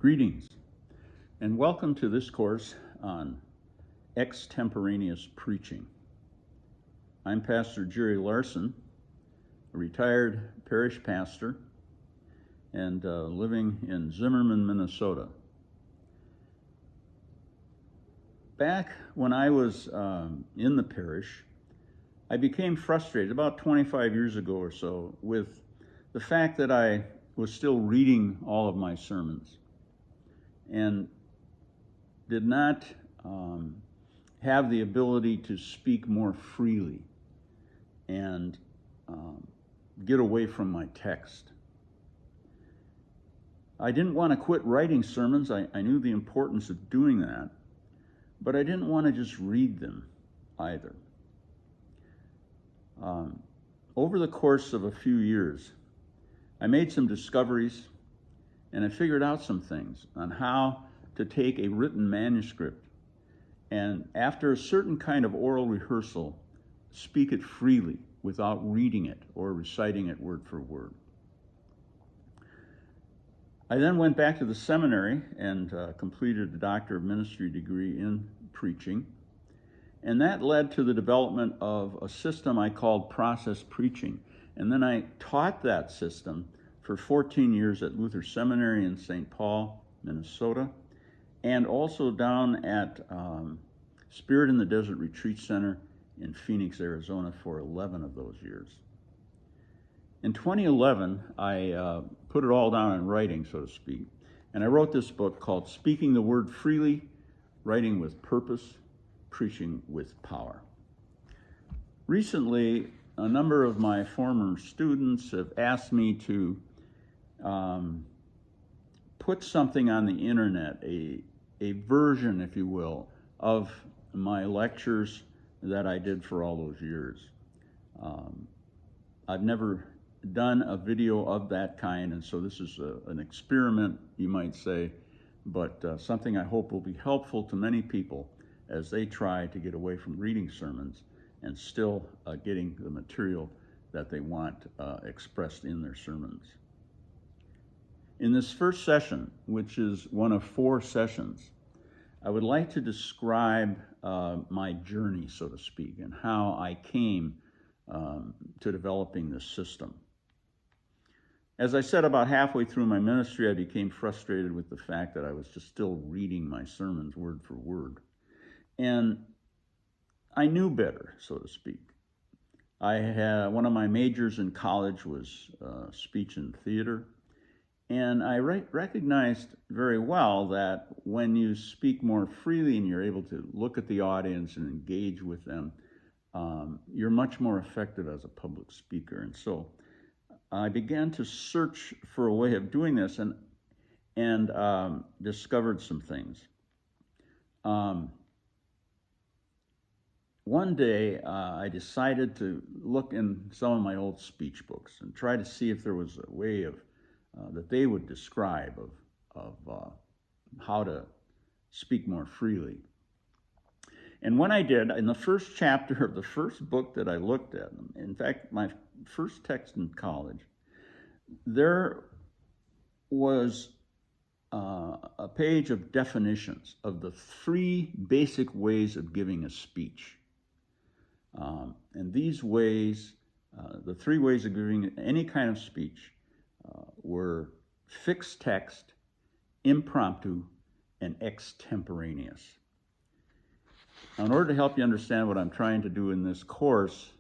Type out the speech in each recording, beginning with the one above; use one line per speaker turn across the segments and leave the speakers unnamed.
Greetings, and welcome to this course on extemporaneous preaching. I'm Pastor Jerry Larson, a retired parish pastor, and living in Zimmerman, Minnesota. Back when I was in the parish, I became frustrated about 25 years ago or so with the fact that I was still reading all of my sermons and did not have the ability to speak more freely and get away from my text. I didn't want to quit writing sermons. I knew the importance of doing that, but I didn't want to just read them either. Over the course of a few years, I made some discoveries and I figured out some things on how to take a written manuscript and, after a certain kind of oral rehearsal, speak it freely without reading it or reciting it word for word. I then went back to the seminary and completed a Doctor of Ministry degree in preaching, and that led to the development of a system I called process preaching. And then I taught that system for 14 years at Luther Seminary in St. Paul, Minnesota, and also down at Spirit in the Desert Retreat Center in Phoenix, Arizona for 11 of those years. In 2011, I put it all down in writing, so to speak, and I wrote this book called Speaking the Word Freely, Writing with Purpose, Preaching with Power. Recently, a number of my former students have asked me to put something on the internet, a version, if you will, of my lectures that I did for all those years. I've never done a video of that kind, and so this is an experiment, you might say, but something I hope will be helpful to many people as they try to get away from reading sermons and still getting the material that they want expressed in their sermons. In this first session, which is one of 4 sessions, I would like to describe my journey, so to speak, and how I came to developing this system. As I said, about halfway through my ministry, I became frustrated with the fact that I was just still reading my sermons word for word. And I knew better, so to speak. I had one of my majors in college was speech and theater, and I recognized very well that when you speak more freely and you're able to look at the audience and engage with them, you're much more effective as a public speaker. And so I began to search for a way of doing this and discovered some things. One day, I decided to look in some of my old speech books and try to see if there was a way of that they would describe of how to speak more freely. And when I did, in the first chapter of the first book that I looked at, in fact, my first text in college, there was a page of definitions of the 3 basic ways of giving a speech. And these ways, the 3 ways of giving any kind of speech were fixed text, impromptu, and extemporaneous. Now, in order to help you understand what I'm trying to do in this course,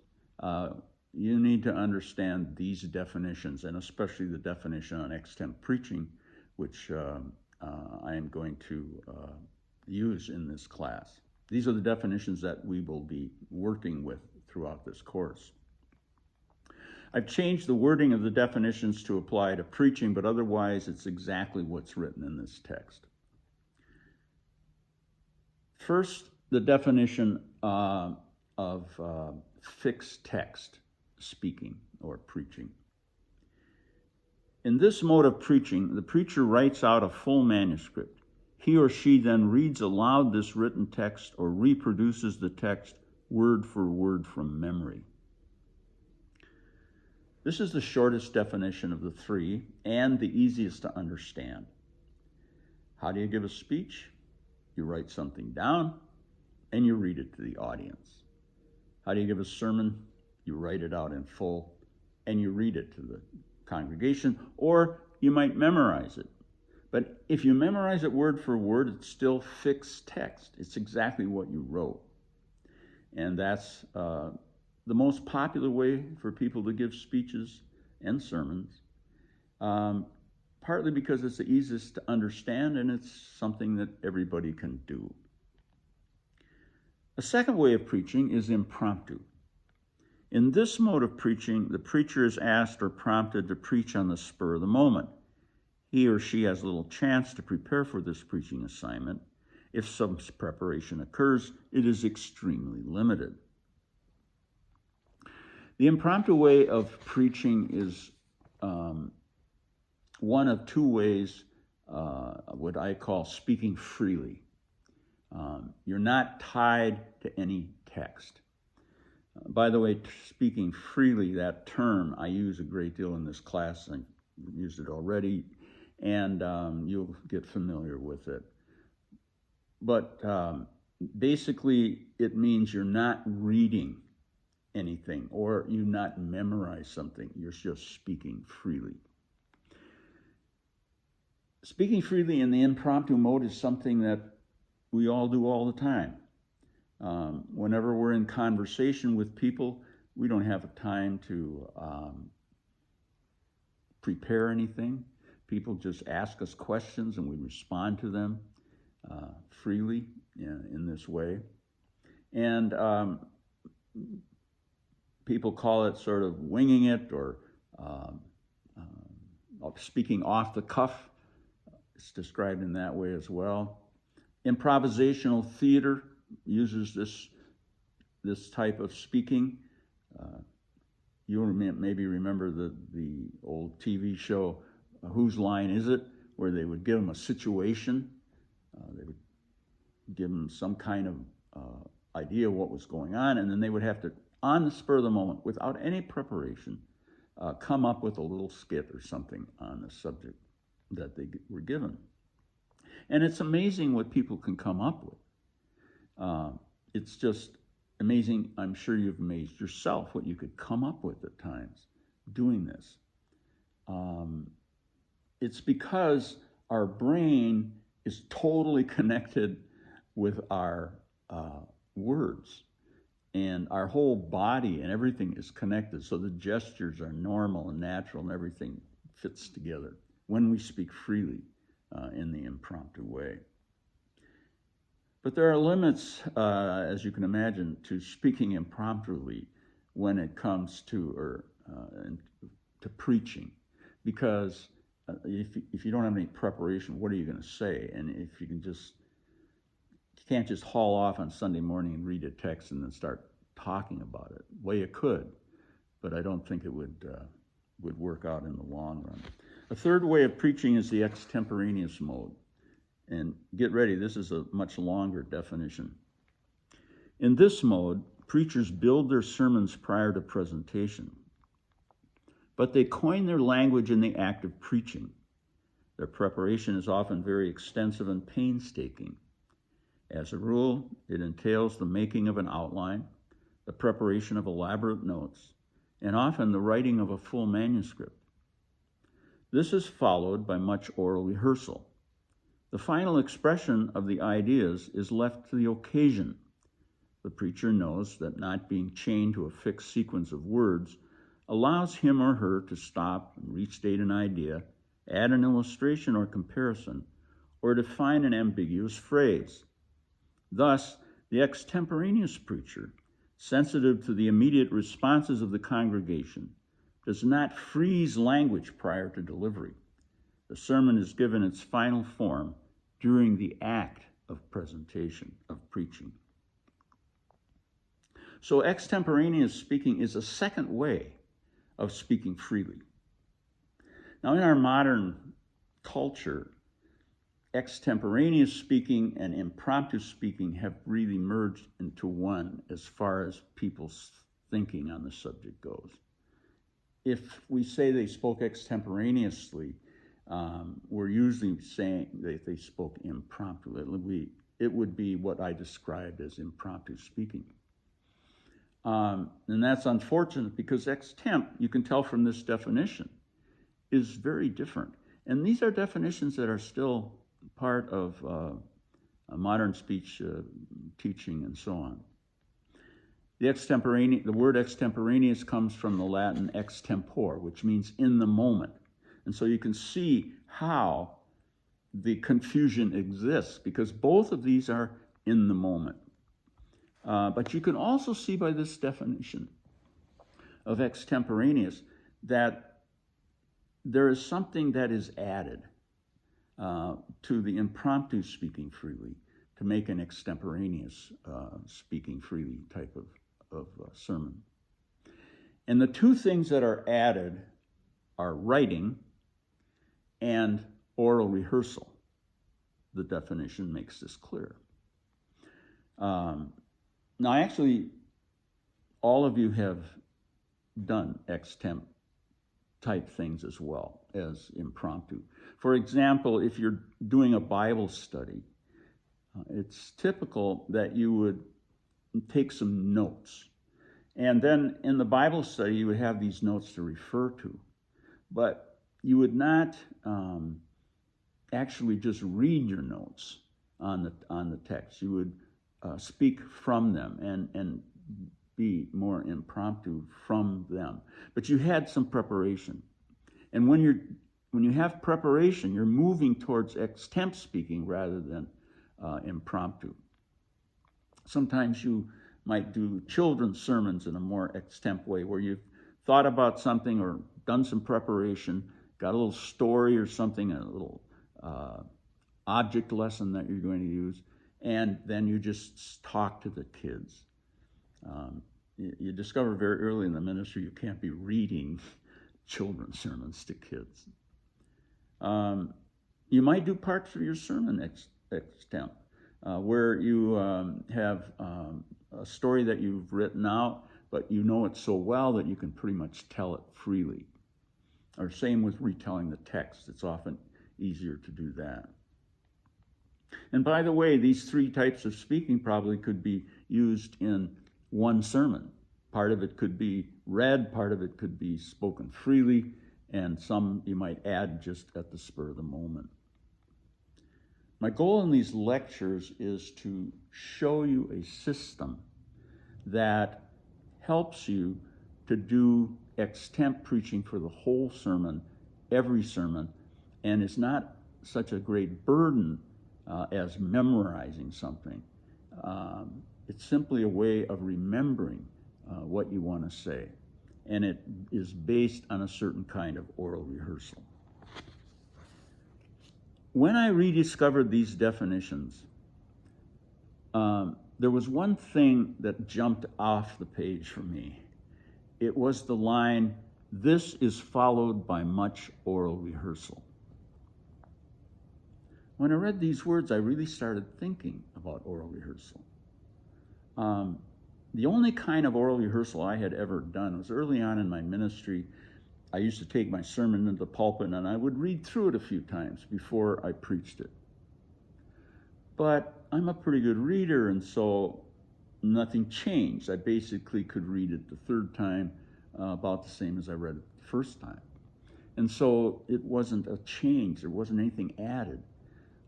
you need to understand these definitions, and especially the definition on extemp preaching, which I am going to use in this class. These are the definitions that we will be working with throughout this course. I've changed the wording of the definitions to apply to preaching, but otherwise it's exactly what's written in this text. First, the definition of fixed text speaking or preaching. In this mode of preaching, the preacher writes out a full manuscript. He or she then reads aloud this written text or reproduces the text word for word from memory. This is the shortest definition of the 3 and the easiest to understand. How do you give a speech? You write something down and you read it to the audience. How do you give a sermon? You write it out in full and you read it to the congregation, or you might memorize it. But if you memorize it word for word, it's still fixed text. It's exactly what you wrote. And that's the most popular way for people to give speeches and sermons, partly because it's the easiest to understand and it's something that everybody can do. A second way of preaching is impromptu. In this mode of preaching, the preacher is asked or prompted to preach on the spur of the moment. He or she has little chance to prepare for this preaching assignment. If some preparation occurs, it is extremely limited. The impromptu way of preaching is one of two ways, what I call speaking freely. You're not tied to any text. By the way, speaking freely, that term I use a great deal in this class. I've used it already, and you'll get familiar with it. But basically, it means you're not reading anything or you not memorize something. You're just speaking freely. Speaking freely in the impromptu mode is something that we all do all the time. Whenever we're in conversation with people, we don't have time to prepare anything. People just ask us questions and we respond to them freely in this way. And people call it sort of winging it or speaking off the cuff. It's described in that way as well. Improvisational theater uses this type of speaking. You'll maybe remember the old TV show, Whose Line Is It?, where they would give them a situation. They would give them some kind of idea of what was going on, and then they would have to, on the spur of the moment, without any preparation, come up with a little skit or something on the subject that they were given. And it's amazing what people can come up with. It's just amazing. I'm sure you've amazed yourself what you could come up with at times doing this. It's because our brain is totally connected with our words, and our whole body and everything is connected. So the gestures are normal and natural and everything fits together when we speak freely in the impromptu way. But there are limits, as you can imagine, to speaking impromptu when it comes to preaching, because if you don't have any preparation, what are you going to say? And if you can't just haul off on Sunday morning and read a text and then start talking about it. Well, you could, but I don't think it would work out in the long run. A third way of preaching is the extemporaneous mode. And get ready, this is a much longer definition. In this mode, preachers build their sermons prior to presentation, but they coin their language in the act of preaching. Their preparation is often very extensive and painstaking. As a rule, it entails the making of an outline, the preparation of elaborate notes, and often the writing of a full manuscript. This is followed by much oral rehearsal. The final expression of the ideas is left to the occasion. The preacher knows that not being chained to a fixed sequence of words allows him or her to stop and restate an idea, add an illustration or comparison, or define an ambiguous phrase. Thus, the extemporaneous preacher, sensitive to the immediate responses of the congregation, does not freeze language prior to delivery. The sermon is given its final form during the act of presentation, of preaching. So extemporaneous speaking is a second way of speaking freely. Now, in our modern culture, extemporaneous speaking and impromptu speaking have really merged into one as far as people's thinking on the subject goes. If we say they spoke extemporaneously, were usually saying that they spoke impromptu. It would be what I described as impromptu speaking. And that's unfortunate because extemp, you can tell from this definition, is very different. And these are definitions that are still part of modern speech teaching and so on. The word extemporaneous comes from the Latin extempore, which means in the moment. And so you can see how the confusion exists because both of these are in the moment. But you can also see by this definition of extemporaneous that there is something that is added to the impromptu speaking freely to make an extemporaneous speaking freely type of sermon. And the two things that are added are writing and oral rehearsal. The definition makes this clear. Now, actually, all of you have done extemp type things as well as impromptu. For example, if you're doing a Bible study, it's typical that you would take some notes. And then in the Bible study, you would have these notes to refer to. But you would not actually just read your notes on the text. You would speak from them and be more impromptu from them. But you had some preparation. And when you have preparation, you're moving towards extemp speaking rather than impromptu. Sometimes you might do children's sermons in a more extemp way where you've thought about something or done some preparation, got a little story or something, a little object lesson that you're going to use, and then you just talk to the kids. You discover very early in the ministry you can't be reading children's sermons to kids. You might do parts of your sermon extemp, where you have a story that you've written out, but you know it so well that you can pretty much tell it freely. Or same with retelling the text. It's often easier to do that. And by the way, these three types of speaking probably could be used in one sermon. Part of it could be read, part of it could be spoken freely, and some you might add just at the spur of the moment. My goal in these lectures is to show you a system that helps you to do extemp preaching for the whole sermon, every sermon, and is not such a great burden as memorizing something. It's simply a way of remembering what you want to say, and it is based on a certain kind of oral rehearsal. When I rediscovered these definitions, there was one thing that jumped off the page for me. It was the line, "This is followed by much oral rehearsal." When I read these words, I really started thinking about oral rehearsal. The only kind of oral rehearsal I had ever done was early on in my ministry. I used to take my sermon into the pulpit and I would read through it a few times before I preached it. But I'm a pretty good reader, and so nothing changed. I basically could read it the third time about the same as I read it the first time. And so it wasn't a change. There wasn't anything added.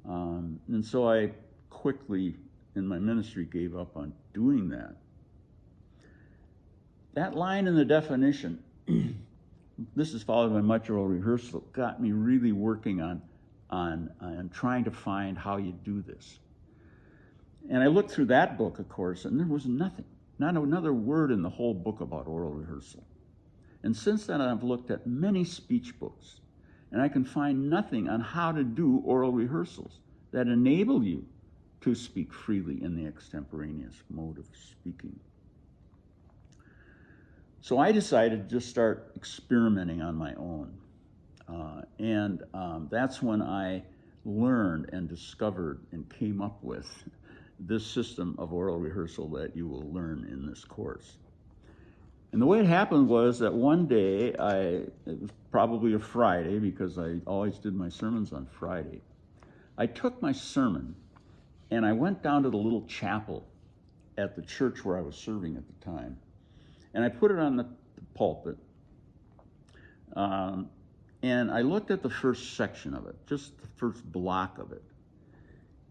And so I quickly, in my ministry, gave up on doing that. That line in the definition, "This is followed by much oral rehearsal," got me really working on trying to find how you do this. And I looked through that book, of course, and there was nothing, not another word in the whole book about oral rehearsal. And since then, I've looked at many speech books, and I can find nothing on how to do oral rehearsals that enable you to speak freely in the extemporaneous mode of speaking. So I decided to just start experimenting on my own. And that's when I learned and discovered and came up with this system of oral rehearsal that you will learn in this course. And the way it happened was that one day, it was probably a Friday because I always did my sermons on Friday. I took my sermon and I went down to the little chapel at the church where I was serving at the time. And I put it on the pulpit. And I looked at the first section of it, just the first block of it.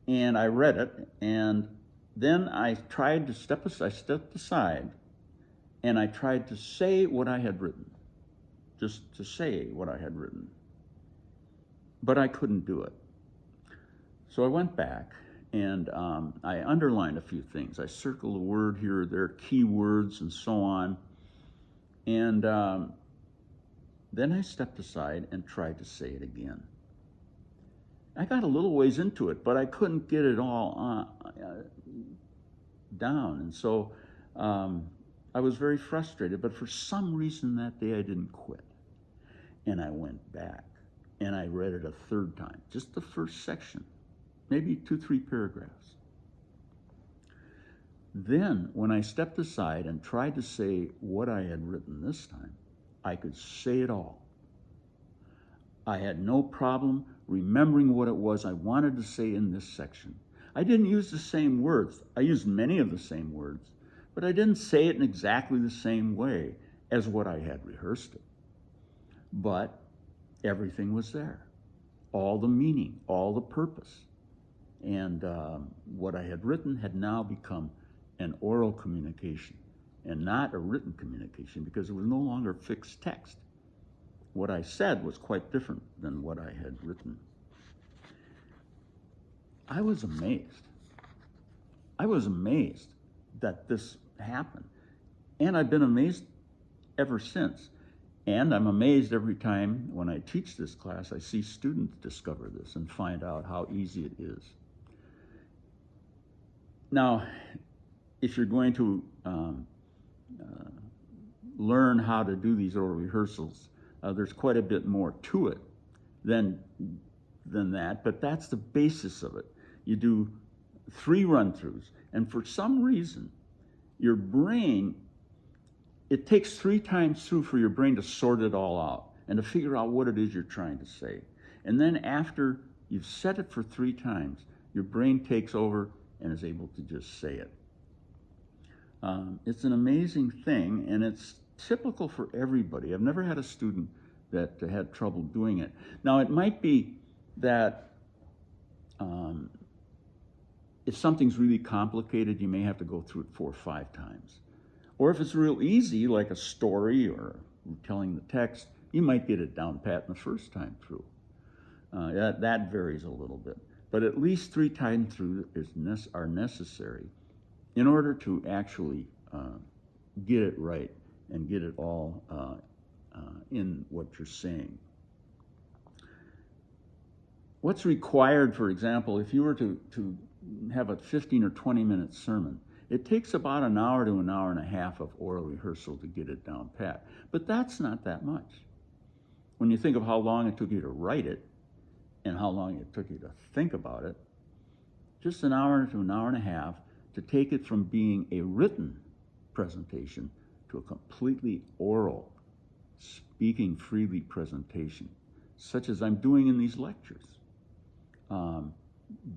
And I read it, and then I tried to step aside, and I tried to say what I had written, just to say what I had written. But I couldn't do it. So I went back, and I underlined a few things. I circled a word here or there, key words, and so on. And then I stepped aside and tried to say it again. I got a little ways into it, but I couldn't get it all down. And so I was very frustrated, but for some reason that day I didn't quit. And I went back and I read it a third time, just the first section, maybe 2-3 paragraphs. Then when I stepped aside and tried to say what I had written this time, I could say it all. I had no problem remembering what it was I wanted to say in this section. I didn't use the same words. I used many of the same words, but I didn't say it in exactly the same way as what I had rehearsed it. But everything was there. All the meaning, all the purpose. And what I had written had now become an oral communication and not a written communication because it was no longer fixed text. What I said was quite different than what I had written. I was amazed. I was amazed that this happened. And I've been amazed ever since. And I'm amazed every time when I teach this class, I see students discover this and find out how easy it is. Now, if you're going to learn how to do these oral rehearsals, there's quite a bit more to it than that, but that's the basis of it. You do 3 run-throughs, and for some reason, your brain, it takes 3 times through for your brain to sort it all out and to figure out what it is you're trying to say. And then after you've said it for 3 times, your brain takes over and is able to just say it. It's an amazing thing, and it's typical for everybody. I've never had a student that had trouble doing it. Now, it might be that if something's really complicated, you may have to go through it 4 or 5 times. Or if it's real easy, like a story or telling the text, you might get it down pat in the first time through. That varies a little bit. But at least 3 times through are necessary in order to actually get it right and get it all in what you're saying. What's required, for example, if you were to have a 15 or 20 minute sermon, it takes about an hour to an hour and a half of oral rehearsal to get it down pat. But that's not that much. When you think of how long it took you to write it and how long it took you to think about it, just an hour to an hour and a half to take it from being a written presentation to a completely oral, speaking freely presentation, such as I'm doing in these lectures.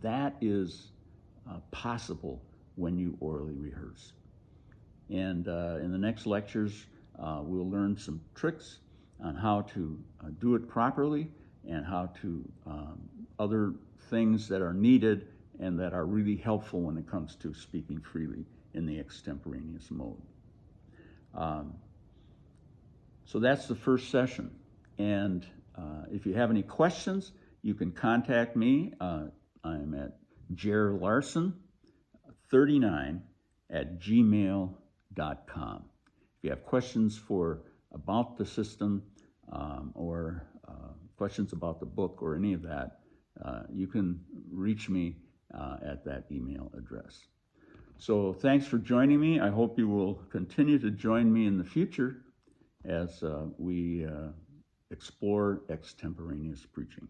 That is possible when you orally rehearse. And in the next lectures, we'll learn some tricks on how to do it properly and how to other things that are needed and that are really helpful when it comes to speaking freely in the extemporaneous mode. So that's the first session. And if you have any questions, you can contact me. I'm at jerlarson39@gmail.com. If you have questions about the system or questions about the book or any of that, you can reach me at that email address. So thanks for joining me. I hope you will continue to join me in the future as we explore extemporaneous preaching.